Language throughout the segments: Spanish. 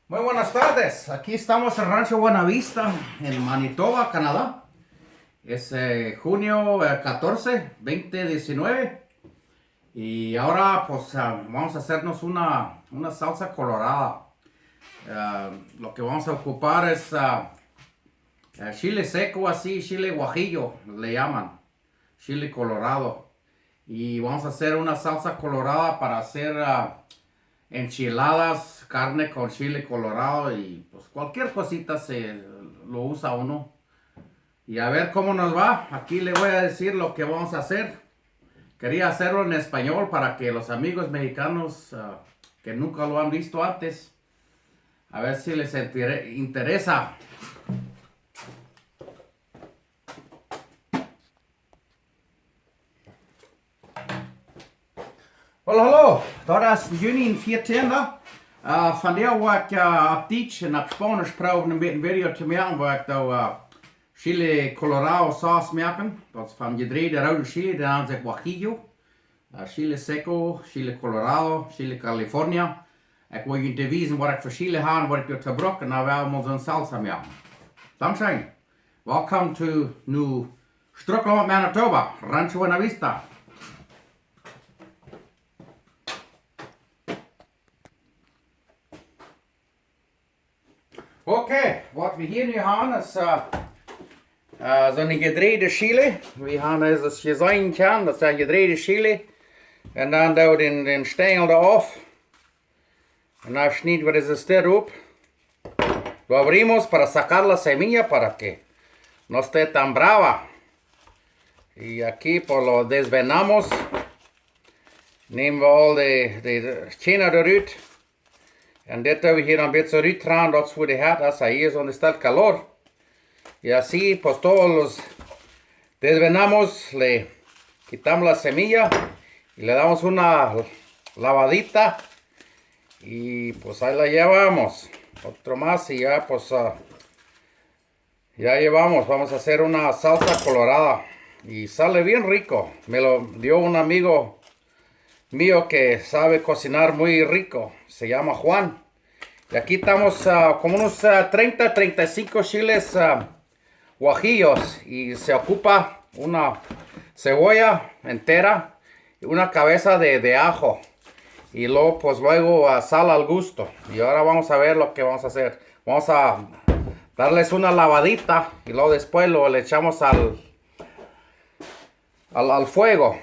Muy buenas tardes, aquí estamos en Rancho Buenavista, en Manitoba, Canadá. Es junio 14, 2019. Y ahora pues vamos a hacernos una salsa colorada. Lo que vamos a ocupar es chile seco, así, chile guajillo, le llaman, chile colorado. Y vamos a hacer una salsa colorada para hacer enchiladas, carne con chile colorado y pues cualquier cosita se lo usa uno. Y a ver cómo nos va. Aquí le voy a decir lo que vamos a hacer. Quería hacerlo en español para que los amigos mexicanos que nunca lo han visto antes, a ver si les interesa. Hallo, hallo. Dat is juni 14. Van der waar ik op Duits en op Spanisch probeer een beetje video te maken, waar ik daar chile colorado saus maken. Dat is van gedreide rode chile, dan zeg guajillo, chile seco, chile colorado, chile California. Ik wil je te wijzen wat ik voor chile heb en wat ik te gebruiken en dan willen we zo'n salsa maken. Dankzij. Welcome to New Struckland, Manitoba, Rancho Buenavista. Oké, wat we hier nu hebben is zo'n gedreide chile. We hebben als je zien kan, dat is een gedreide chile. En dan doen we den stengel eraf. En dan snijden we deze ster op. Lo abrimos para sacar la semilla para que no esté tan brava. Y aquí pues lo desvenamos. Nemen we al de china eruit. En dit hebben we hier een beetje uitgetragen, dat is voor de het, als hier is donde está el calor. Y así, pues todos los desvenamos, le quitamos la semilla y le damos una lavadita. Y pues ahí la llevamos. Otro más y ya pues ya llevamos. Vamos a hacer una salsa colorada. Y sale bien rico. Me lo dio un amigo mío que sabe cocinar muy rico, se llama Juan. Y aquí estamos como unos 30-35 chiles guajillos y se ocupa una cebolla entera y una cabeza de ajo y luego pues luego sal al gusto. Y ahora vamos a ver lo que vamos a hacer. Vamos a darles una lavadita y luego después lo le echamos al fuego.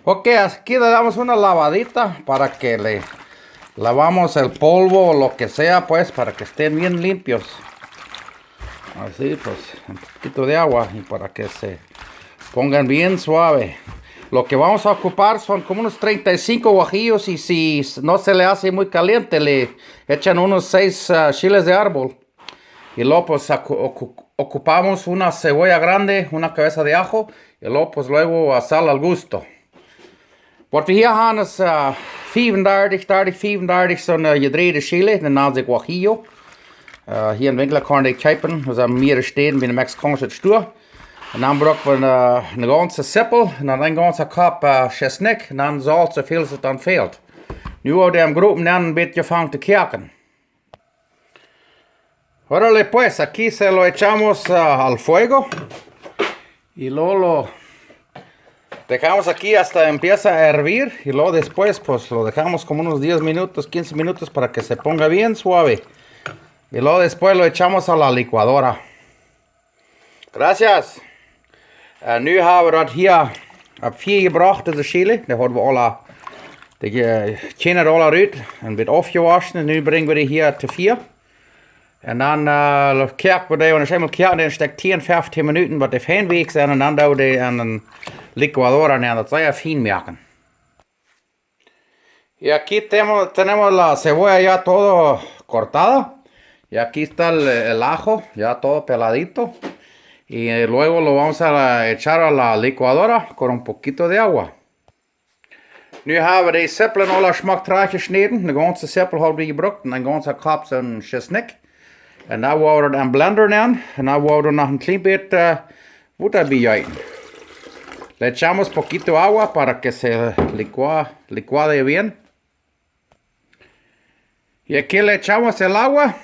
Ok, aquí le damos una lavadita para que le lavamos el polvo o lo que sea, pues, para que estén bien limpios. Así, pues, un poquito de agua y para que se pongan bien suave. Lo que vamos a ocupar son como unos 35 guajillos y si no se le hace muy caliente, le echan unos 6 chiles de árbol. Y luego, pues, ocupamos una cebolla grande, una cabeza de ajo y luego, pues, luego sal al gusto. Wat we hier hebben is 35 zo'n gedreide chile, de naam is guajillo. Hier in winkel kan je kijken, we zijn meer steden bij de Mexicaanse stuur. En dan gebruiken we een ganze seppel, en dan een ganze kop chesnek, en dan zout zoveel als het dan veelt. Nu hebben we de groepen dan een beetje van te kijken. Órale pues, aquí se lo echamos al fuego. Y luego lo dejamos aquí hasta empieza a hervir y luego después pues lo dejamos como unos 10 minutos, 15 minutos para que se ponga bien suave. Y luego después lo echamos a la licuadora. Gracias. Nu hebben we dat hier op 4 gebracht, deze chile. Daar hebben we alle, de chine er al uit en wordt afgewassen. En nu brengen we die hier te 4. En dan kijken we die, en als je eenmaal kijkt, dan steekt 10, 15 minuten wat de heenweek zijn. En dan doen we die aan een licuadora, en dat zal je fijn maken. Y aquí tenemos la cebolla ya todo cortada. Y aquí está el ajo ya todo peladito. Y luego lo vamos a echar a la licuadora con un poquito de agua. Nu hebben we de seppelen al smak traag gesneden. De ganze seppel hebben we gebruikt. En een ganze kop zo'n chesnek. En dan worden we een blender nemen. En dan worden we nog een klein beetje water bij. Le echamos poquito agua para que se licuade bien. Y aquí le echamos el agua.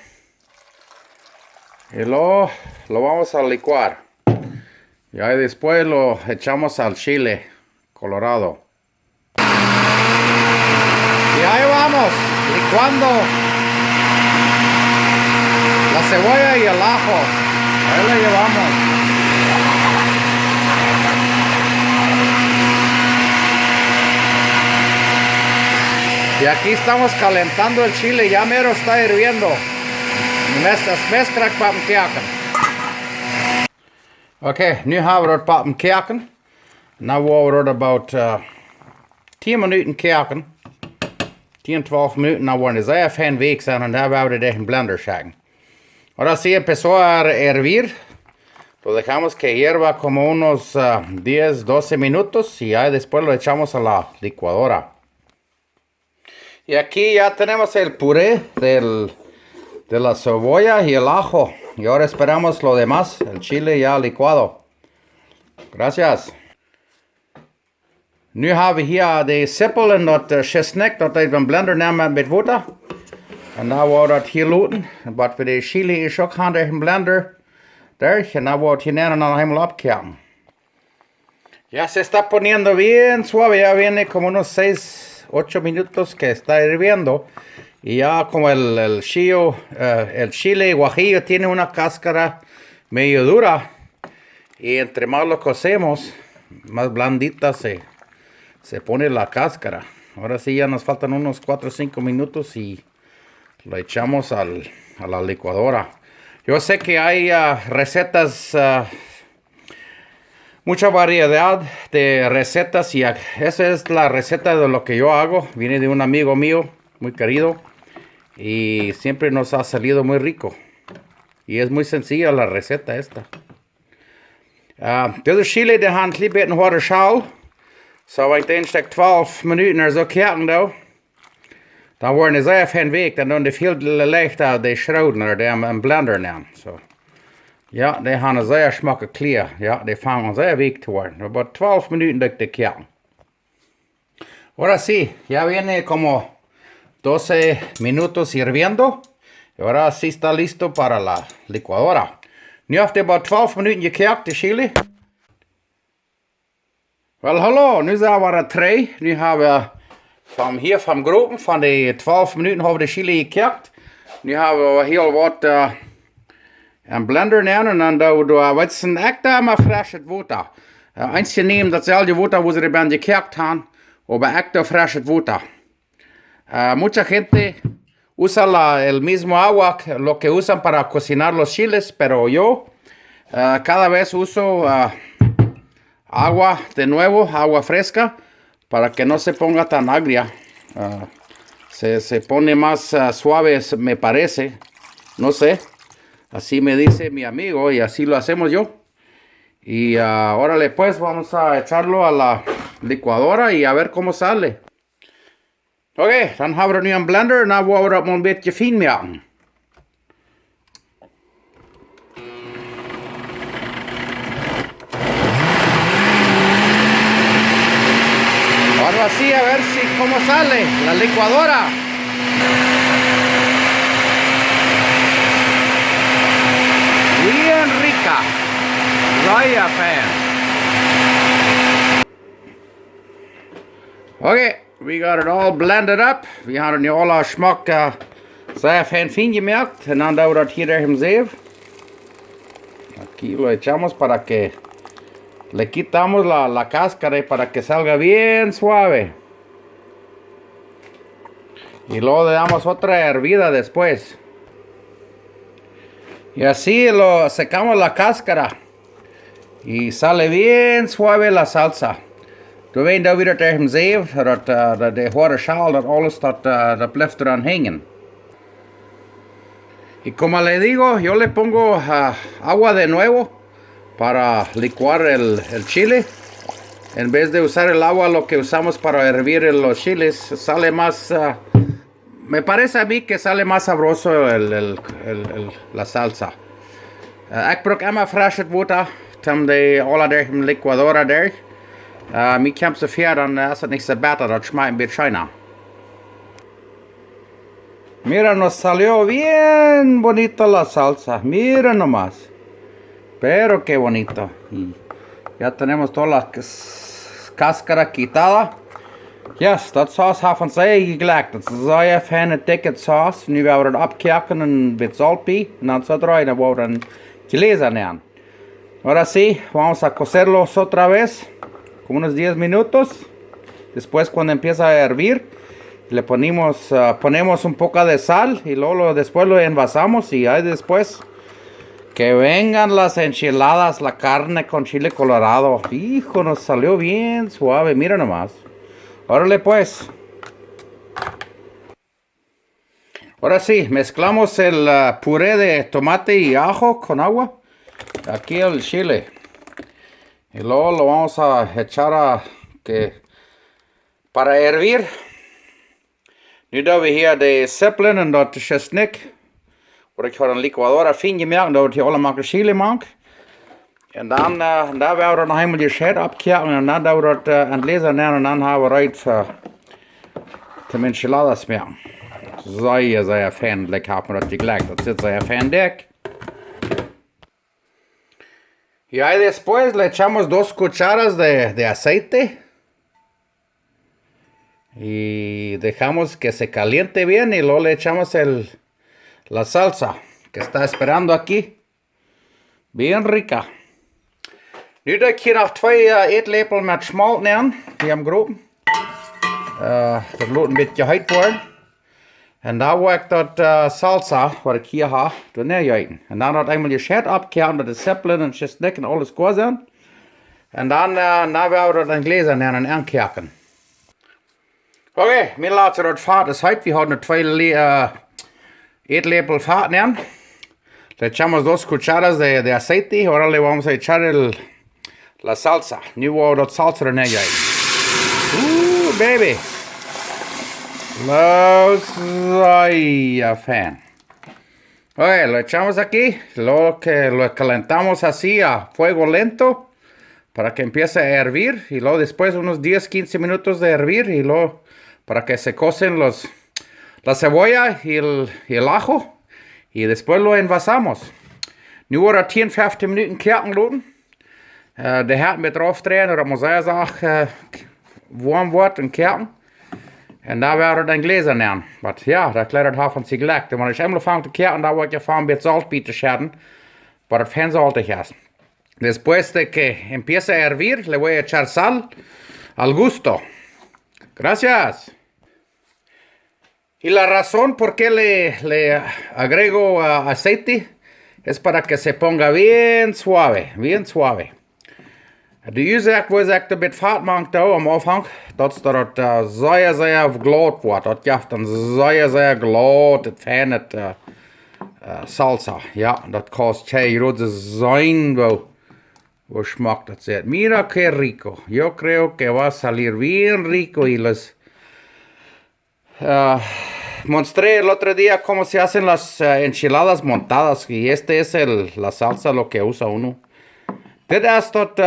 Y lo vamos a licuar. Y ahí después lo echamos al chile colorado. Y ahí vamos, licuando la cebolla y el ajo. Ahí lo llevamos. Y aquí estamos calentando el chile, ya mero está hirviendo. Oké, nu har we het pappen kijken. Nu wordt het about 10 minuten kijken. 10, 12 minuten, dan worden ze fijn week zijn en dan worden we in blender schaken. Ahora sí empezó a hervir. Lo dejamos que hierva como unos 10, 12 minutos y ya después lo echamos a la licuadora. Y aquí ya tenemos el puré de la cebolla y el ajo. Y ahora esperamos lo demás, el chile ya licuado. Gracias. Nu har vi hier de sippel en dat chesnek dat uit een blender nemen met water. En dan wordt dat hier loten. Wat we de chile is ook aan de blender. Daar. En dan wordt hier neer en dan helemaal opkomen. Ya se está poniendo bien suave. Ya viene como unos 6, 8 minutos que está hirviendo. Y ya como el chile guajillo tiene una cáscara medio dura. Y entre más lo cocemos, más blandita se pone la cáscara. Ahora sí ya nos faltan unos 4 o 5 minutos y lo echamos a la licuadora. Yo sé que hay recetas, mucha variedad de recetas y esa es la receta de lo que yo hago. Viene de un amigo mío muy querido y siempre nos ha salido muy rico. Y es muy sencilla la receta esta. Deze chile die gaan een klein beetje harde schaal. Zo ik denk 12 minuten er zo kijken dan. Dan worden ze even weg. Dan doen de veel lichter de schrouden er een blender nemen. So. Ja, die gaan een zeer smakke kleur. Ja, die vangen zeer weg te worden. Maar 12 minuten dat de kijken. Ahora sí, ya viene como 12 minutos hirviendo. Y ahora sí está listo para la licuadora. Nu heeft hij about 12 minuten gekeken, de chili. Wel, hallo, nu zijn we er 3. Nu hebben we van groepen, van de 12 minuten hebben we de chili gekeken. Nu hebben we heel wat een blender nemen en dan doen we wat een echt maar fris water. Eens je neemt datzelfde water wat ze erbij gekeken hebben, maar echt fris water. Mucha gente usa el mismo agua, lo que usan para cocinar los chiles, pero yo cada vez uso agua de nuevo, agua fresca, para que no se ponga tan agria. Se pone más suave, me parece, no sé, así me dice mi amigo y así lo hacemos yo. Y órale pues, vamos a echarlo a la licuadora y a ver cómo sale. Oké, dan hebben we nu een blender en dan willen we dat een beetje fijn maken. Ahora sí, a ver cómo sale la licuadora. Bien rica. Roja fan. Oké. We got it all blended up. We hebben het nu alle smaak zeer fijn gemaakt. En dan doen we dat hier erin zelf. Aquí lo echamos para que le quitamos la cáscara para que salga bien suave. Y luego le damos otra hervida después. Y así lo secamos la cáscara. Y sale bien suave la salsa. Du weet dat we dat tegen zeef, dat de harde schaal, dat alles dat blijft eraan hangen. Y como le digo, yo le pongo agua de nuevo para licuar el chile. En vez de usar el agua lo que usamos para hervir los chiles, sale más, me parece a mí que sale más sabroso la salsa. Ik gebruik immer frische water, tam de alle de licuadora der. Mir kommt so viel, dann ist es nicht so besser, das schmeckt ein bisschen schöner. Mira, nos salió bien bonita la salsa. Mira nomás. Pero qué bonito. Y ya tenemos toda la cáscara quitada. Yes, dat saus heeft ons eigen gelegt. Dat is een zeer fijne dikke saus. Nu gaan we het opkijken en een beetje zout bij. En dan zo draaien, dan gaan we een chile nemen. Ahora sí, vamos a cocerlos otra vez. Como unos 10 minutos. Después cuando empieza a hervir, le ponemos un poco de sal. Y luego después lo envasamos. Y ahí después que vengan las enchiladas, la carne con chile colorado. Hijo, nos salió bien suave. Mira nomás. Órale pues. Ahora sí, mezclamos el puré de tomate y ajo con agua. Aquí el chile. Y luego lo vamos a echar para hervir. Nu doen we hier de zeppelen en dat chesnik. Waar ik voor een liquadora fijn gemaakt, dat we allemaal chile maken. En dan daar werden we nog eenmaal je scheid opkijken en dan doen we dat aan het lezen nemen en dan hebben we eruit voor de enchiladas maken. Zeer fijn, ik heb me dat gelegt, dat zit zeer fijn dik. Y ahí después le echamos 2 cucharas de aceite. Y dejamos que se caliente bien y luego le echamos la salsa que está esperando aquí. Bien rica. Nu doe ik hier nog 2 eetlepel met smalt nemen. Die hebben gropen. Dat moet een beetje geheid worden. En dan wil ik dat salsa, wat ik hier heb, door neerjuiten. En dan dat eenmaal je scheid opkeren met de zeppelen en chesnik en alles goed zijn. En dan willen we dat in gläser nemen en aankeren. Oké, wir laten dat vaat is uit. We hadden 2 eetlepel vaat nemen. Le echamos 2 cucharas de aceite. Ahora le vamos a echar la salsa. Nu vamos a dat salsa er neerjuiten. Baby. Fan. Ok, lo echamos aquí. Luego que lo calentamos así a fuego lento. Para que empiece a hervir. Y luego después unos 10-15 minutos de hervir. Y luego para que se cocen la cebolla y el ajo. Y después lo envasamos. Nu wordt 10-15 minuten koken laten. De hert met erop draaien. Dat moet zeggen warm wordt en koken. En daar werden we dan gläser nemen. Maar ja, dat kleedert half van zich gelegt. En wanneer je eenmaal vangt te koken, dan word je van een beetje zout bij te schaden. Maar het fijn saltig is. Después de que empiece a hervir, le voy a echar sal al gusto. Gracias. Y la razón por qué le agrego aceite es para que se ponga bien suave, bien suave. De uurzaak was echt een beetje vaat maakt am Anfang, dat zeer glad wordt. Dat geeft een zeer glad, het fijne salsa. Ja, dat kost je roze zijn wo schmeckt dat zit. Mira que rico. Yo creo que va a salir bien rico y les mostré el otro día cómo se hacen las enchiladas montadas y este es la salsa lo que usa uno. Dit is dat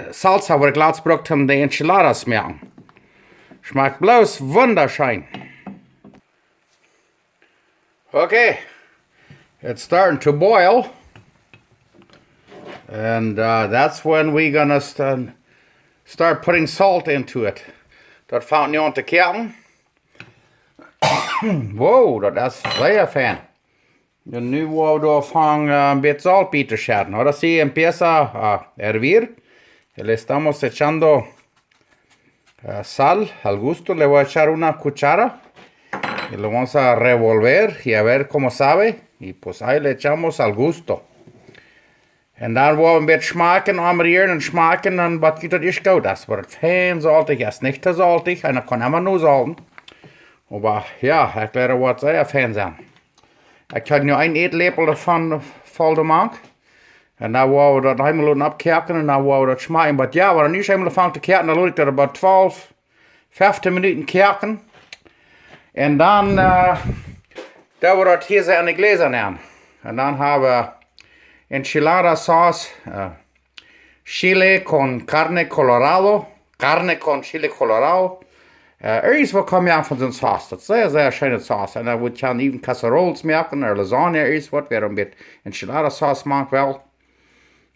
salsa waar ik laatst gebruikt heb de enchiladas maken. Schmeckt bloos wunderschön. Okay, it's starting to boil. And that's when we're gonna start putting salt into it. Dat valt nu aan te koken. Wow, dat is zeer fijn. En nu vamos a dejar un beetje salt bij te schaden. Ahora sí empieza a hervir. Le estamos echando sal al gusto. Le voy a echar una cuchara. Y lo vamos a revolver y a ver cómo sabe. Y pues ahí le echamos al gusto. En dan wil we een beetje smaken, ammerieren en smaken. En wat dat is goed. Dat is wat fijn saltig is. Niet te saltig. En dat kan helemaal nu salten. Maar ja, ik leer wat zeer fijn zijn. Ik heb nu 1 eetlepel ervan vol gemaakt. En dan willen we dat helemaal laten opkoken en dan willen we dat smaken. Maar ja, wanneer nu helemaal van te koken, dan laat ik dat about 12, 15 minuten koken. En dan we dat hier zo in de gläser nemen. En dan hebben we enchilada saus, chile con carne colorado, carne con chile colorado. Irgendwo kommt ja von so einer Sauce. Das ist sehr, sehr schöne Sauce. Und da wird ja even Casseroles machen oder Lasagne, irgendwas, wer mit Enchilada-Sauce mag, wel.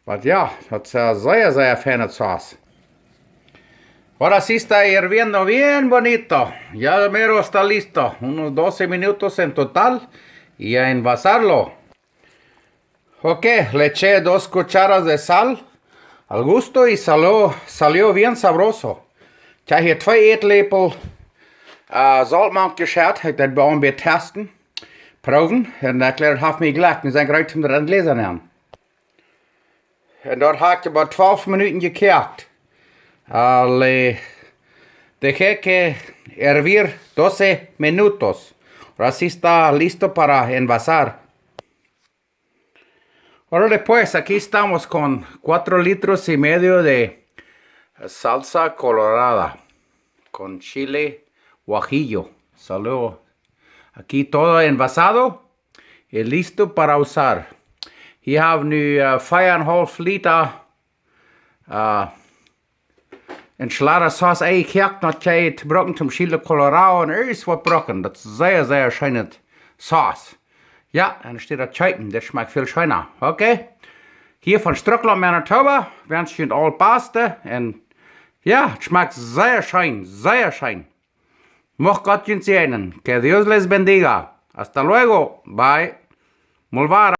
Aber ja, das ist eine sehr, sehr feine Sauce. Ahora sí está hirviendo bien bonito. Ya mero está listo. Unos 12 minutos en total. Y a envasarlo. Ok, le eché 2 cucharas de sal al gusto y salió bien sabroso. Ik heb hier 2 eetlepel zout geschert. Ik dat bij een beetje testen. Proeven. En ik leer het half mee gelijk. En zijn gerecht om erin te lezen aan. En dat heb ik about 12 minuten gekookt. Le dejé que hervir 12 minutos. Ahora sí está listo para envasar. Ahora después, aquí estamos con 4 litros y medio de salsa colorada con chile guajillo. Salió aquí todo envasado y listo para usar. Hier hebben we nu 5,5 liter enchilada sauce eingekookt. Dat je het gebruikt om chile colorado en ergens wat gebruiken. Dat is zeer, zeer schöne sauce. Ja, en dan staat dat kijken. Dat schmeckt veel schöner. Okay? Hier von Struckland, Manitoba. Wens je het allerbeste. En ja, het schmeckt zeer schön. Zeer schön. Mocht God je zegenen. Que Dios les bendiga. Hasta luego. Bye. Mulvara.